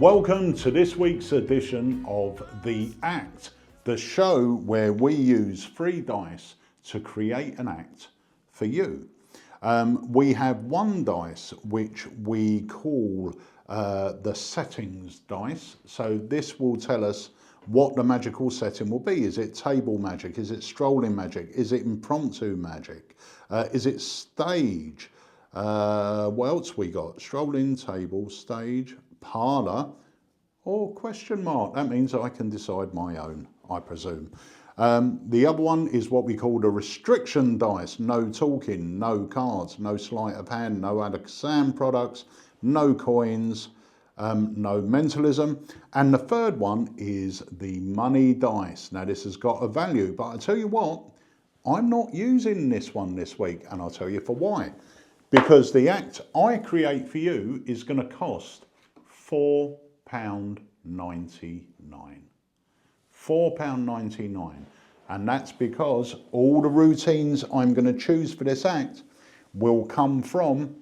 Welcome to this week's edition of The Act, the show where we use 3 dice to create an act for you. We have 1 dice which we call the settings dice. So this will tell us what the magical setting will be. Is it table magic? Is it strolling magic? Is it impromptu magic? Is it stage? What else we got? Strolling, table, stage, parlour, or question mark. That means I can decide my own, I presume. The other one is what we call the restriction dice. No talking, no cards, no sleight of hand, no Alakazam products, no coins, no mentalism. And the third one is the money dice. Now this has got a value, but I tell you what, I'm not using this one this week, and I'll tell you for why. Because the act I create for you is going to cost £4.99. £4.99. And that's because all the routines I'm going to choose for this act will come from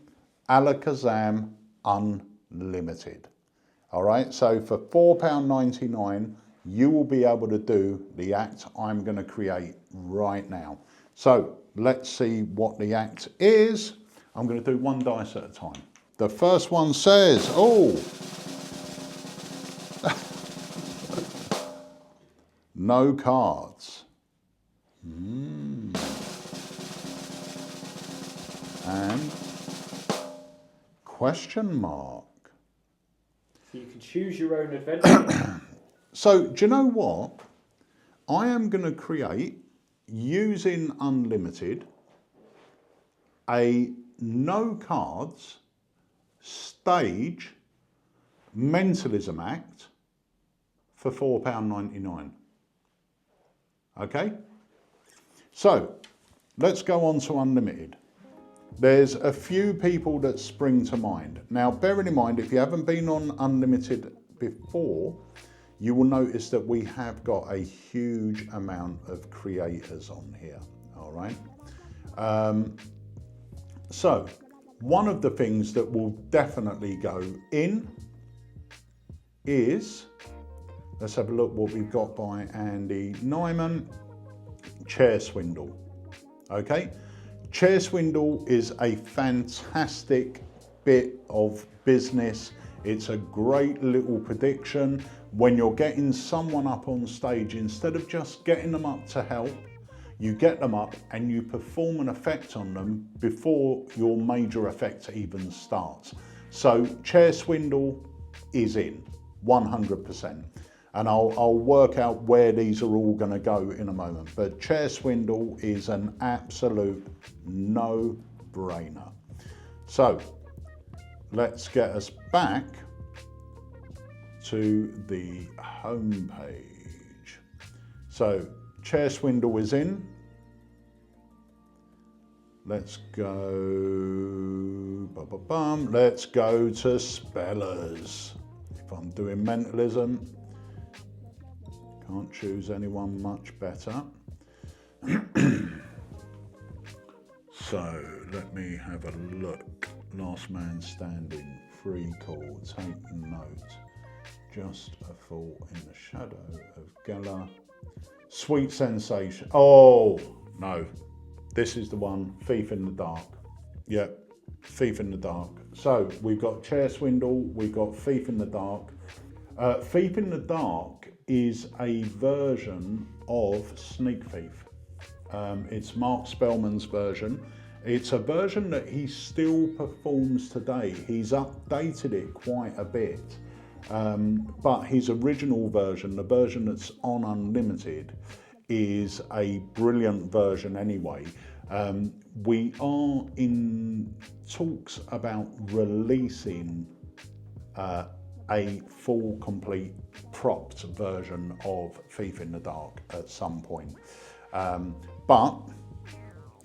Alakazam Unlimited. All right, so for £4.99, you will be able to do the act I'm going to create right now. So let's see what the act is. I'm going to do 1 dice at a time. The first one says, no cards. And question mark. So you can choose your own adventure. So do you know what? I am going to create, using Unlimited, a no cards stage mentalism act for £4.99. Okay? So let's go on to Unlimited. There's a few people that spring to mind. Now, bearing in mind, if you haven't been on Unlimited before, you will notice that we have got a huge amount of creators on here, all right? So, one of the things that will definitely go in is, let's have a look what we've got by Andy Nyman, Chair Swindle, okay? Chair Swindle is a fantastic bit of business. It's a great little prediction. When you're getting someone up on stage, instead of just getting them up to help, you get them up and you perform an effect on them before your major effect even starts. So Chair Swindle is in, 100%. And I'll work out where these are all going to go in a moment. But Chair Swindle is an absolute no-brainer. So let's get us back to the home page. So Chair Swindle is in. Let's go, let's go to spellers. If I'm doing mentalism, can't choose anyone much better. So let me have a look. Last man standing, free call, take note. Just a thought in the shadow of Geller. Sweet sensation. Oh, no. This is the one, Thief in the Dark. Yep, Thief in the Dark. So we've got Chair Swindle, we've got Thief in the Dark. Thief in the Dark is a version of Sneak Thief. It's Mark Spellman's version. It's a version that he still performs today. He's updated it quite a bit. But his original version, the version that's on Unlimited, is a brilliant version anyway. We are in talks about releasing a full, complete, propped version of Thief in the Dark at some point. But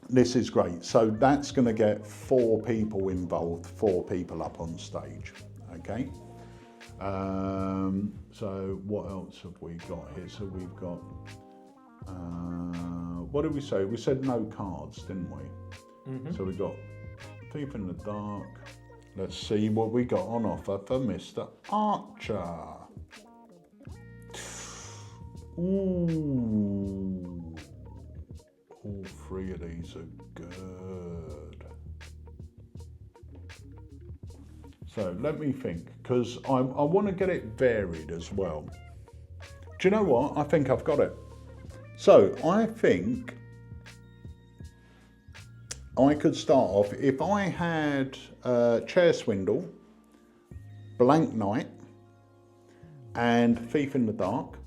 this is great. So that's going to get 4 people involved, 4 people up on stage. Okay. So what else have we got here? So we've got, what did we say? We said no cards, didn't we? Mm-hmm. So we've got Thief in the Dark, Let's see what we got on offer for Mr. Archer. Ooh. All three of these are good. So let me think, because I want to get it varied as well. Do you know what? I think I've got it. So I think I could start off, if I had Chair Swindle, Blank Night, and Thief in the Dark,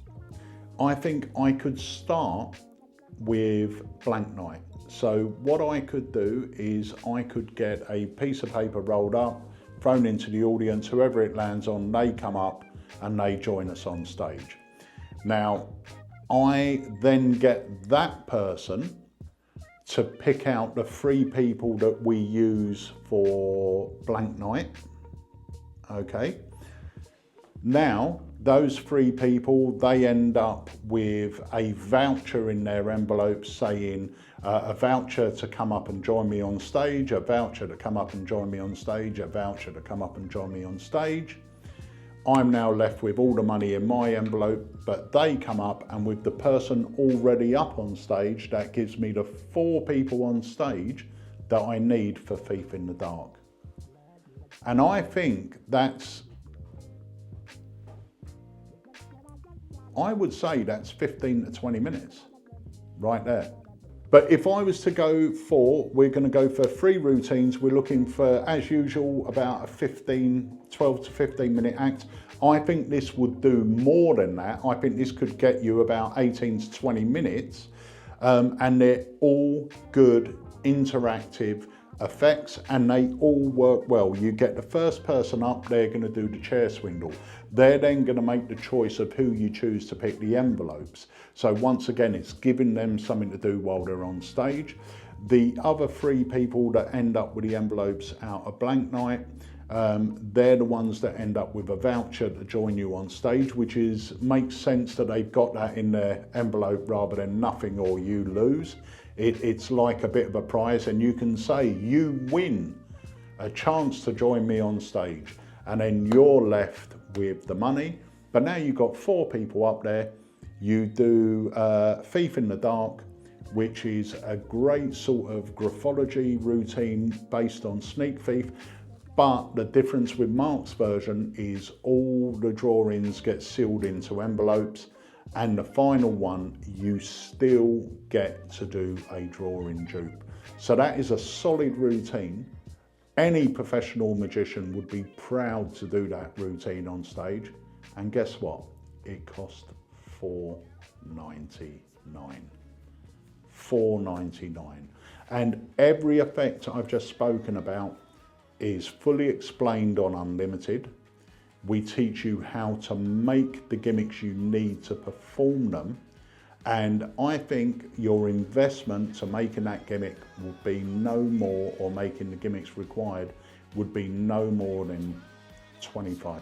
I think I could start with Blank Night. So what I could do is I could get a piece of paper rolled up, thrown into the audience, whoever it lands on, they come up and they join us on stage. Now, I then get that person to pick out the 3 people that we use for Blank Night, okay? Now, those 3 people, they end up with a voucher in their envelope saying a voucher to come up and join me on stage, a voucher to come up and join me on stage, a voucher to come up and join me on stage. I'm now left with all the money in my envelope, but they come up, and with the person already up on stage, that gives me the 4 people on stage that I need for Thief in the Dark. And I think that's, I would say that's 15 to 20 minutes right there. But if I was to go for, we're going to go for 3 routines. We're looking for, as usual, about a 12 to 15 minute act. I think this would do more than that. I think this could get you about 18 to 20 minutes. And they're all good interactive effects, and they all work well. You get the first person up, they're going to do the Chair Swindle. They're then going to make the choice of who you choose to pick the envelopes. So once again, it's giving them something to do while they're on stage. The other 3 people that end up with the envelopes out of Blank Night, they're the ones that end up with a voucher to join you on stage, which makes sense that they've got that in their envelope rather than nothing or you lose. It's like a bit of a prize, and you can say you win a chance to join me on stage, and then you're left with the money. But now you've got 4 people up there. You do Thief in the Dark, which is a great sort of graphology routine based on Sneak Thief. But the difference with Mark's version is all the drawings get sealed into envelopes, and the final one, you still get to do a drawing dupe. So that is a solid routine. Any professional magician would be proud to do that routine on stage. And guess what? It cost $4.99. $4.99. And every effect I've just spoken about is fully explained on Unlimited. We teach you how to make the gimmicks you need to perform them. And I think your investment to making that gimmick will be no more, or making the gimmicks required would be no more than £25.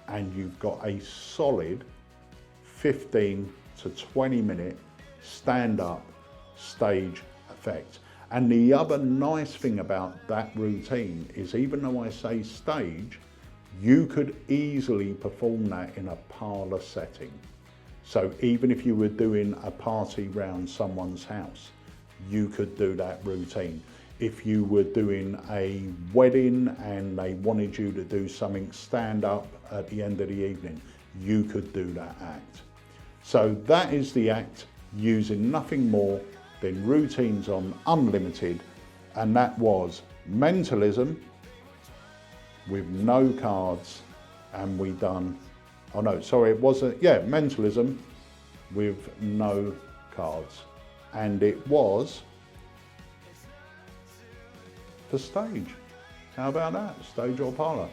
And you've got a solid 15 to 20 minute stand-up stage effect. And the other nice thing about that routine is, even though I say stage, you could easily perform that in a parlour setting. So even if you were doing a party round someone's house, you could do that routine. If you were doing a wedding and they wanted you to do something stand up at the end of the evening, you could do that act. So that is the act, using nothing more than routines on Unlimited, and that was Mentalism with no cards, and we done, oh no, sorry, it wasn't, yeah, Mentalism with no cards, and it was for stage. How about that? Stage or parlour.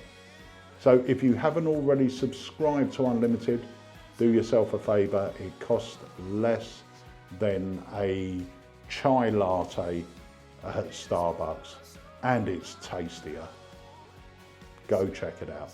So if you haven't already subscribed to Unlimited, do yourself a favour. It costs less than a chai latte at Starbucks, and it's tastier. Go check it out.